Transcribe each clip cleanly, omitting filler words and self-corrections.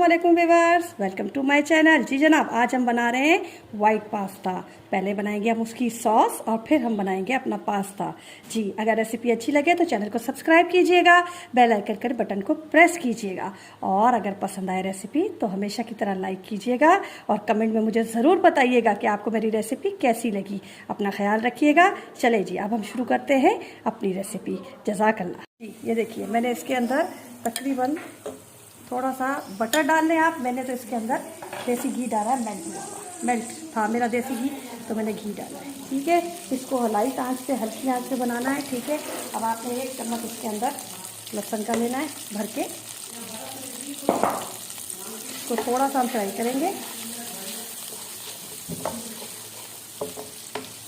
अस्सलामुअलैकुम viewers, welcome to my channel. जी जनाब, आज हम बना रहे हैं वाइट पास्ता। पहले बनाएंगे हम उसकी सॉस और फिर हम बनाएंगे अपना पास्ता। जी, अगर रेसिपी अच्छी लगे तो चैनल को सब्सक्राइब कीजिएगा, बेल आइकन के बटन को प्रेस कीजिएगा और अगर पसंद आए रेसिपी तो हमेशा की तरह लाइक कीजिएगा और कमेंट में मुझे ज़रूर बताइएगा कि आपको मेरी रेसिपी कैसी लगी। अपना ख्याल रखिएगा। चले जी, अब हम शुरू करते हैं अपनी रेसिपी। जज़ाकल्लाह। जी, ये देखिए मैंने इसके अंदर तकरीबन थोड़ा सा बटर डाल लें आप। मैंने तो इसके अंदर देसी घी डाला है, मेल्ट था मेरा देसी घी, तो मैंने घी डाला है। ठीक है, इसको लाइट आंच पे, हल्की आंच पे बनाना है। ठीक है, अब आपने 1 चम्मच इसके अंदर लहसुन का लेना है भर के। इसको थोड़ा सा हम फ्राई करेंगे।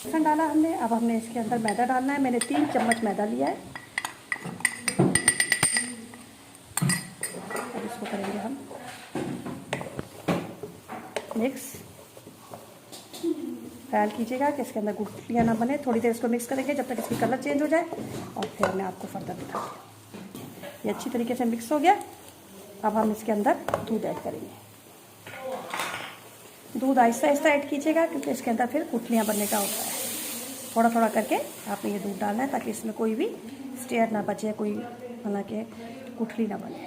लहसुन डाला हमने, अब हमने इसके अंदर मैदा डालना है। मैंने 3 चम्मच मैदा लिया है। अब इसको करेंगे हम मिक्स। ख्याल कीजिएगा कि इसके अंदर गुठलियाँ ना बने। थोड़ी देर इसको मिक्स करेंगे जब तक इसकी कलर चेंज हो जाए और फिर मैं आपको फर्दर बताऊँगी। ये अच्छी तरीके से मिक्स हो गया। अब हम इसके अंदर दूध ऐड करेंगे। दूध आहिस्ता आहिस्ता ऐड कीजिएगा क्योंकि इसके अंदर फिर गुठलियाँ बनने का होता है। थोड़ा थोड़ा करके आपने ये दूध डालना है ताकि इसमें कोई भी स्टेयर ना बचे, कोई हालांकि गुठली ना बने।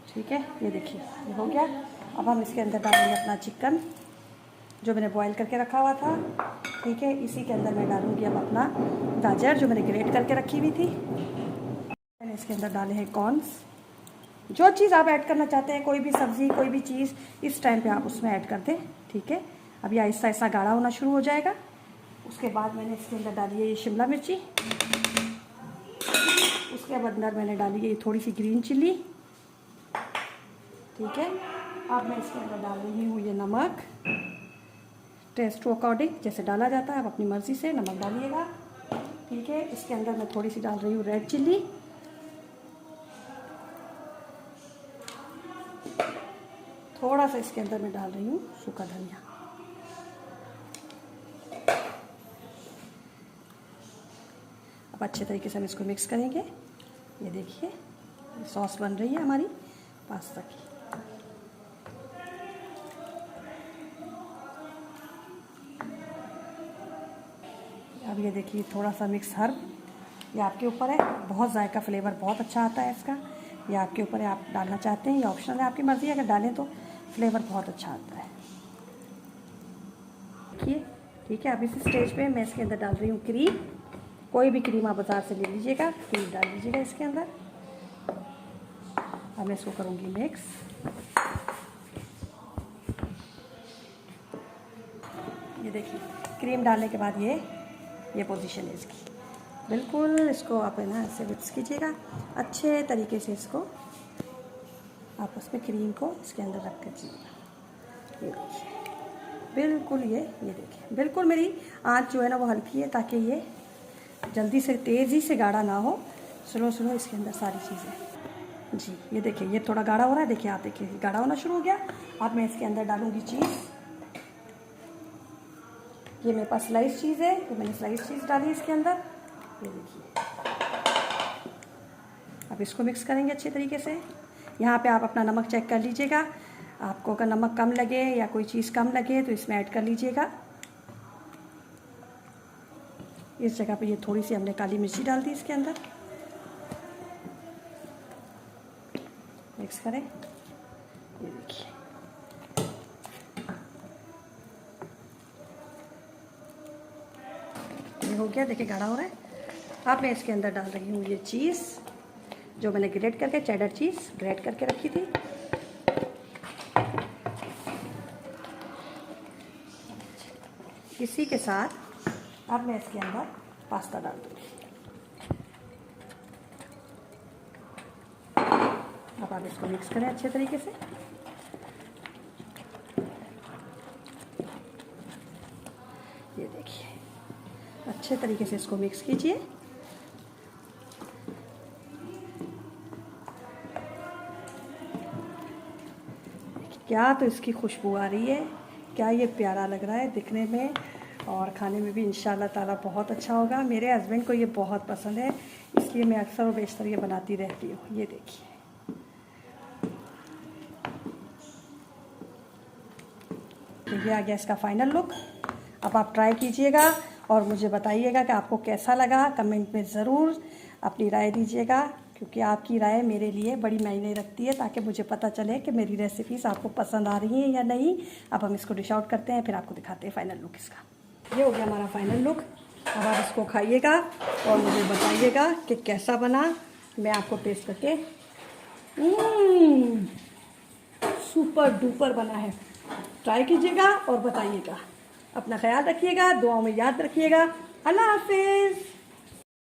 ठीक है, ये देखिए ये हो गया। अब हम इसके अंदर डालेंगे अपना चिकन जो मैंने बॉईल करके रखा हुआ था। ठीक है, इसी के अंदर मैं डालूंगी अब अपना गाजर जो मैंने ग्रेट करके रखी हुई थी। मैंने इसके अंदर डाले हैं कॉर्न्स। जो चीज़ आप ऐड करना चाहते हैं, कोई भी सब्ज़ी, कोई भी चीज़, इस टाइम पे आप उसमें ऐड कर दें। ठीक है, अब ये आहिस्ता आहिस्ता गाढ़ा होना शुरू हो जाएगा। उसके बाद मैंने इसके अंदर डाली है ये शिमला मिर्ची। उसके बाद अंदर मैंने डाली है ये थोड़ी सी ग्रीन चिल्ली। ठीक है, अब मैं इसके अंदर डाल रही हूँ ये नमक, टेस्ट टू अकॉर्डिंग जैसे डाला जाता है। आप अपनी मर्ज़ी से नमक डालिएगा। ठीक है, इसके अंदर मैं थोड़ी सी डाल रही हूँ रेड चिल्ली। थोड़ा सा इसके अंदर मैं डाल रही हूँ सूखा धनिया। अब अच्छे तरीके से हम इसको मिक्स करेंगे। ये देखिए सॉस बन रही है हमारी पास्ता की। अब ये देखिए थोड़ा सा मिक्स हर्ब, ये आपके ऊपर है। बहुत जायका फ्लेवर बहुत अच्छा आता है इसका। ये आपके ऊपर है, आप डालना चाहते हैं, ये ऑप्शनल है, आपकी मर्ज़ी है। अगर डालें तो फ्लेवर बहुत अच्छा आता है। देखिए, ठीक है, अब इस स्टेज पे मैं इसके अंदर डाल रही हूँ क्रीम। कोई भी क्रीम आप बाज़ार से ले लीजिएगा, क्रीम डाल लीजिएगा इसके अंदर। अब मैं इसको करूँगी मिक्स। ये देखिए क्रीम डालने के बाद ये पोजीशन है इसकी। बिल्कुल इसको आप है ना ऐसे मिक्स कीजिएगा अच्छे तरीके से। इसको आपस में क्रीम को इसके अंदर रख दीजिएगा। ये देखिए बिल्कुल ये देखिए बिल्कुल मेरी आंच जो है ना वो हल्की है ताकि ये जल्दी से तेज़ी से गाढ़ा ना हो। स्लो स्लो इसके अंदर सारी चीज़ें। जी, ये देखिए ये थोड़ा गाढ़ा हो रहा है। देखिए आप देखिए गाढ़ा होना शुरू हो गया। अब मैं इसके अंदर डालूँगी चीज़। ये मेरे पास स्लाइस चीज़ है, तो मैंने स्लाइस चीज़ डाली इसके अंदर। ये देखिए, अब इसको मिक्स करेंगे अच्छे तरीके से। यहाँ पे आप अपना नमक चेक कर लीजिएगा। आपको अगर नमक कम लगे या कोई चीज़ कम लगे तो इसमें ऐड कर लीजिएगा। इस जगह पे ये थोड़ी सी हमने काली मिर्ची डाल दी इसके अंदर। मिक्स करें। ये देखिए ये हो गया। देखिए गाढ़ा हो रहा है। अब मैं इसके अंदर डाल रही हूँ ये चीज़ जो मैंने ग्रेट करके, चेडर चीज़ ग्रेट करके रखी थी। इसी के साथ अब मैं इसके अंदर पास्ता डाल दूँगी। अब आप इसको मिक्स करें अच्छे तरीके से। ये देखिए अच्छे तरीके से इसको मिक्स कीजिए। क्या तो इसकी खुशबू आ रही है, क्या ये प्यारा लग रहा है दिखने में और खाने में भी इंशाल्लाह ताला बहुत अच्छा होगा। मेरे हस्बैंड को ये बहुत पसंद है, इसलिए मैं अक्सर और बेशतर ये बनाती रहती हूँ। ये देखिए, तो ये आ गया इसका फाइनल लुक। अब आप ट्राई कीजिएगा और मुझे बताइएगा कि आपको कैसा लगा। कमेंट में ज़रूर अपनी राय दीजिएगा, क्योंकि आपकी राय मेरे लिए बड़ी मायने रखती है, ताकि मुझे पता चले कि मेरी रेसिपीज़ आपको पसंद आ रही हैं या नहीं। अब हम इसको डिश आउट करते हैं, फिर आपको दिखाते हैं फाइनल लुक इसका। ये हो गया हमारा फाइनल लुक। अब आप इसको खाइएगा और मुझे बताइएगा कि कैसा बना। मैं आपको टेस्ट करके सुपर डुपर बना है। ट्राई कीजिएगा और बताइएगा। अपना ख्याल रखिएगा, दुआओं में याद रखिएगा। अल्लाह हाफिज़।